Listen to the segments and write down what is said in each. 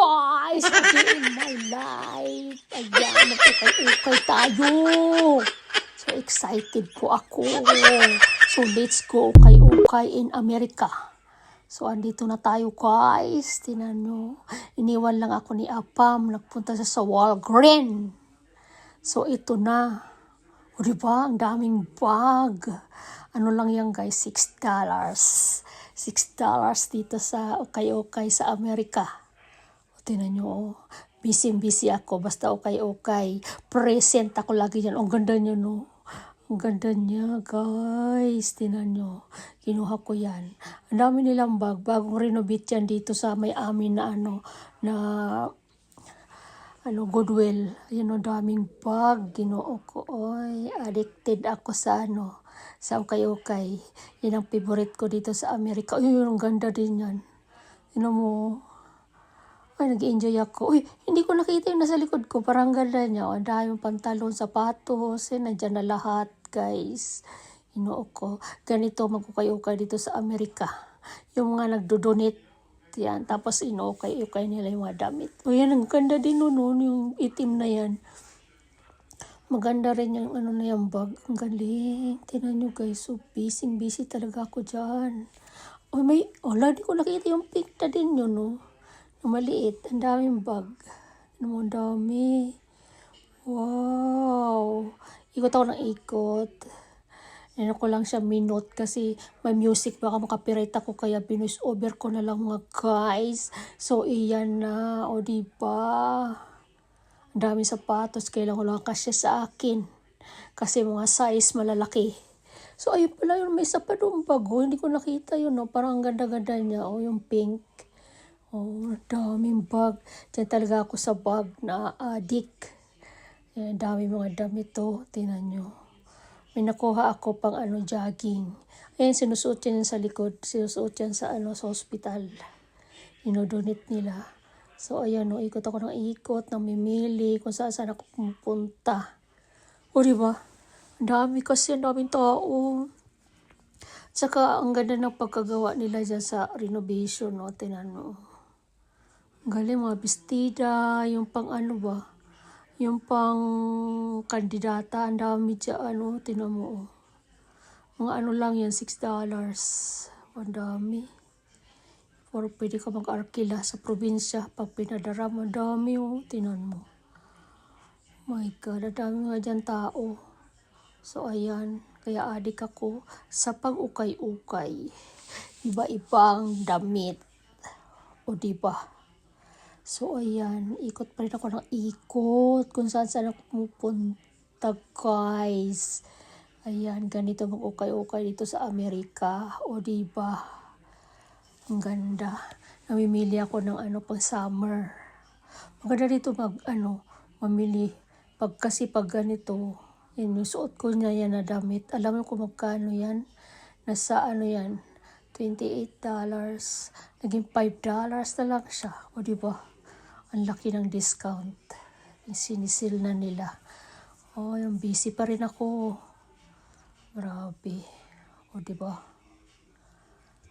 guys! A day in my life. Ayan, nagkukay-ukay tayo. So excited po ako. So let's go ukay-ukay in America. So andito na tayo guys. Tinan nyo. Iniwan lang ako ni Apam. Nagpunta siya sa Walgreens. So ito na. O diba? Ang daming bag. Ano lang yan guys? $6. $6 dito sa ukay-ukay sa Amerika. O tinan nyo. Busy ako. Basta ukay-ukay. Present ako lagi yan. Ang ganda nyo no. Ang ganda niya guys. Tinan nyo. Kinuha ko yan. Ang dami nilang bag. Bagong renovate yan dito sa may amin na Goodwill. Ayan o, daming bag. Ginoo ko. Oy, addicted ako sa sa ukay-ukay. Yan ang favorite ko dito sa Amerika. Uy, ang ganda din yan. Yun mo. Ay, nag-enjoy ako. Uy, hindi ko nakita yung nasa likod ko. Parang ganda niya. Ang daming pantalon, sapatos. Nandyan na lahat, guys. Ginoo ko. Ganito mag-ukay-ukay dito sa Amerika. Yung mga nagdo-donate. Yan. Tapos ukay-ukay nila yung mga damit. O yan, ang ganda din nun. Yung itim na yan. Maganda rin yung na yung bag. Ang galing. Tingnan nyo guys. So busy talaga ako dyan. Oh, di ko nakita yung pink na din yun, no? Yung maliit. Ang daming bag. Ang dami. Wow. Ikot ako ng ikot. Ano ko lang siya minute kasi may music baka makapirate ako kaya binus over ko na lang mga guys. So iyan na. O diba? Ang dami sapatos, kailangan ko lang kasya sa akin. Kasi mga size malalaki. So ayun pala yun, may isa pa doon bago. Hindi ko nakita yun, no? Parang ang ganda-ganda niya. O yung pink. Oh, daming bag. Diyan talaga ako sa bag na addict. Yan, dami mga damit to. Tingnan nyo. May nakuha ako pang jogging. Ayan, sinusuot yan sa likod. Sinusuot yan sa sa hospital. Inodonate nila. So, ayan, ikot ako ng ikot, namimili, kung saan ako pumunta. O, diba? Ang dami kasi, ang daming tao. Saka, ang ganda ng pagkagawa nila dyan sa renovation, no? Tinan mo. Ang galing, mga bestida, yung pang yung pang kandidata, ang dami dyan, tinan mo. Mga lang yan, $6. Ang dami. Or pwede ka mag-arkila sa probinsya pag pinadara mo. Dami tinan mo. My God, ang dami nga dyan tao. So ayan, kaya adik ako sa pag-ukay-ukay. Iba-ibang damit. O diba? So ayan, ikot pa rin ako ng ikot. Kung saan ako pupunta guys. Ayan, ganito mag-ukay-ukay dito sa Amerika. O diba? Ang ganda. Namimili ako ng pang summer. Maganda dito mamili. Kasi pag ganito, yung suot ko niya yan na damit. Alam mo kung magkano yan? Nasa yan? $28. Naging $5 na lang siya. O diba? Ang laki ng discount. Sinisil na nila. Oh, yung busy pa rin ako. Grabe. O diba?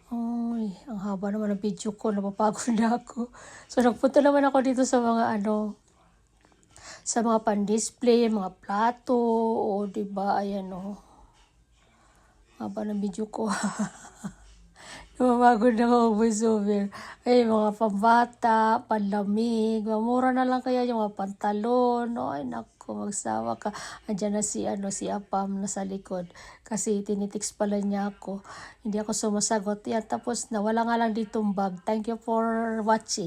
Ay, ang haba naman ng video ko. Napapagod na ako. So, nagpunta naman ako dito sa mga sa mga pan-display, mga plato, o diba, ayan haba ng video ko. Napapagod na ako voiceover. Ay, mga pambata, panlamig, mamura na lang kaya yung mga pantalon. Ay, naku, magsawa ka. Andiyan na si Apam na sa likod. Kasi tinitix pala niya ako. Hindi ako sumasagot. Yan, tapos nawala nga lang ditong bag. Thank you for watching.